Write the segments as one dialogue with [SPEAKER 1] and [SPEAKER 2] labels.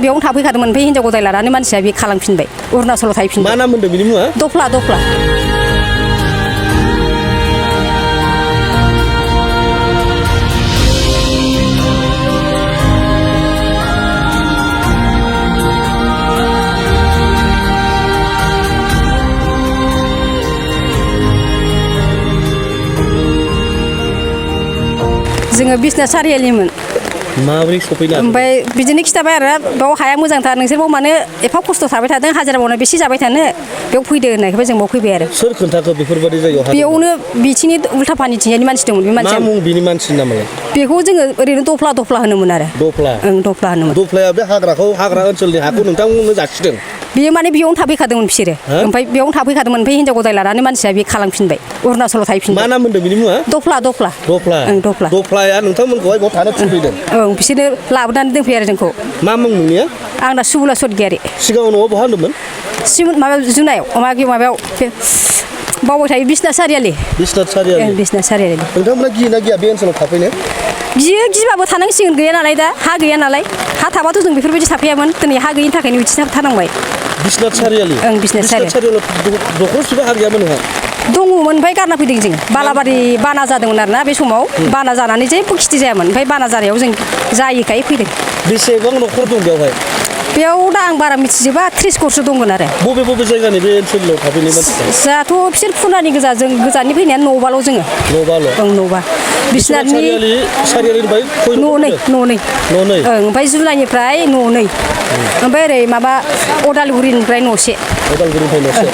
[SPEAKER 1] बेयावनो थाफैखादोंमोन ओमफ्राय हिनजाव गदाय लानानै मानसिया बे खालामफिनबाय अरुणाचलाव थाहैफिनबाय।
[SPEAKER 2] मा नाम मोनदों बिनि मुङा?
[SPEAKER 1] दफ्ला दफ्ला। जोङो बिसनाथ सारियालिमोन।
[SPEAKER 2] माबोरै सफैना?
[SPEAKER 1] ओमफ्राय बिदिनो खिथाबाय आरो बेयाव हाया मोजांथार नोंसोर बाव मानो एफा खस्थ' थाबाय थादों हाजिरा मावनो बेसे जाबाय थानो बेयाव फैदो होननायखाय जों बाव फैबाय आरो।
[SPEAKER 2] सोर खोन्थाखो बेफोरबायदि जायगायाव?
[SPEAKER 1] बेयावनो बिथिंनि उल्था फानिथिंजायनि मानसि दंमोन बे मानसिया।
[SPEAKER 2] मा मुं बिनि मानसिनि नामालाय?
[SPEAKER 1] बेखौ जोङो ओरैनो दफ्ला दफ्ला होनोमोन आरो।
[SPEAKER 2] दफ्ला?
[SPEAKER 1] ओं दफ्ला होनोमोन।
[SPEAKER 2] दफ्लाया बे हाग्रा ओनसोलनि हाखौ नोंथांमोननो जासिदों?
[SPEAKER 1] बेयो माने बेयावनो थाफैखादोंमोन बिसोरो ओमफ्राय बेयावनो थाफैखादोंमोन ओमफ्राय हिनजाव गदाय लानानै मानसिया बे खालामफिनबाय अरुणाचलाव थाहैफिनबाय।
[SPEAKER 2] मा नाम मोनदों बिनि मुङा?
[SPEAKER 1] दफ्ला दफ्ला।
[SPEAKER 2] दफ्ला?
[SPEAKER 1] ओं दफ्ला।
[SPEAKER 2] दफ्लाया नोंथांमोनखौहाय बाव थानो थिनफैदों?
[SPEAKER 1] ओं बिसोरनो लाबोनानै दोनफैयो आरो जोंखौ।
[SPEAKER 2] मा मुं नोंनिया?
[SPEAKER 1] आंना सुबुला सतगियारि।
[SPEAKER 2] सिगाङाव न'आव बहा होनदोंमोन?
[SPEAKER 1] माबायाव जुनायाव माबायाव बावबाय थायो बिसनाथ सारियालि।
[SPEAKER 2] बिसनाथ सारियालि?
[SPEAKER 1] ओं बिसनाथ सारियालि।
[SPEAKER 2] नोंथांमोना गियोना गिया बे ओनसोलाव थाफैनो?
[SPEAKER 1] गिबाबो थानांसिगोन गैया नालाय दा हा गैया नालाय हा थाबाथ' जों बेफोरबायदि थाफैयामोन दिनै हा गैयिनि थाखायनो बिदि थानांबाय।
[SPEAKER 2] बिसनाथ सारियालि?
[SPEAKER 1] ओं बिसनाथ सारियालि।
[SPEAKER 2] दखरसेबो हा गैयामोन नोंहा?
[SPEAKER 1] दङमोन ओमफ्राय गारना फैदों जोङो बालाबारि बाना जादोंमोन आरोना बे समाव बाना जानानै जेबो खिथि जायामोन ओमफ्राय बाना जानायाव जों जायैखाय फैदों।
[SPEAKER 2] बेसेबां न'खर दं बेवहाय?
[SPEAKER 1] बेयाव दा आं बारा मिथिजोबा 30 घरसो दंमोन आरो।
[SPEAKER 2] बबे बबे जायगानि बे ओनसोलाव थाफैनाय मानसिफ्रा?
[SPEAKER 1] जोंहाथ' बिसोर फुनानि गोजा जों गोजाननि फैनाया न'बाल' जोङो।
[SPEAKER 2] न'बाल'?
[SPEAKER 1] ओं न'बा। बिसनाथनि
[SPEAKER 2] सारियालिनिफ्राय
[SPEAKER 1] न'नै।
[SPEAKER 2] न'नै?
[SPEAKER 1] ओं ओमफ्राय जुलाइनिफ्राय न'नै ओमफ्राय ओरै माबा अदालगुरिनिफ्राय न'से।
[SPEAKER 2] अदालगुरिनिफ्राय न'से?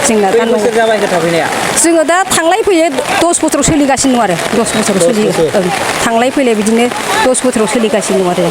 [SPEAKER 1] जोंना दा
[SPEAKER 2] बोसोर जाबाय थाफैनाया? जोङो
[SPEAKER 1] दा थांलाय फैयो 10 बोसोराव सोलिगासिनो दं आरो 10 बोसोराव सोलियो। थांलाय फैलाय बिदिनो 10 बोसोराव सोलिगासिनो दं आरो।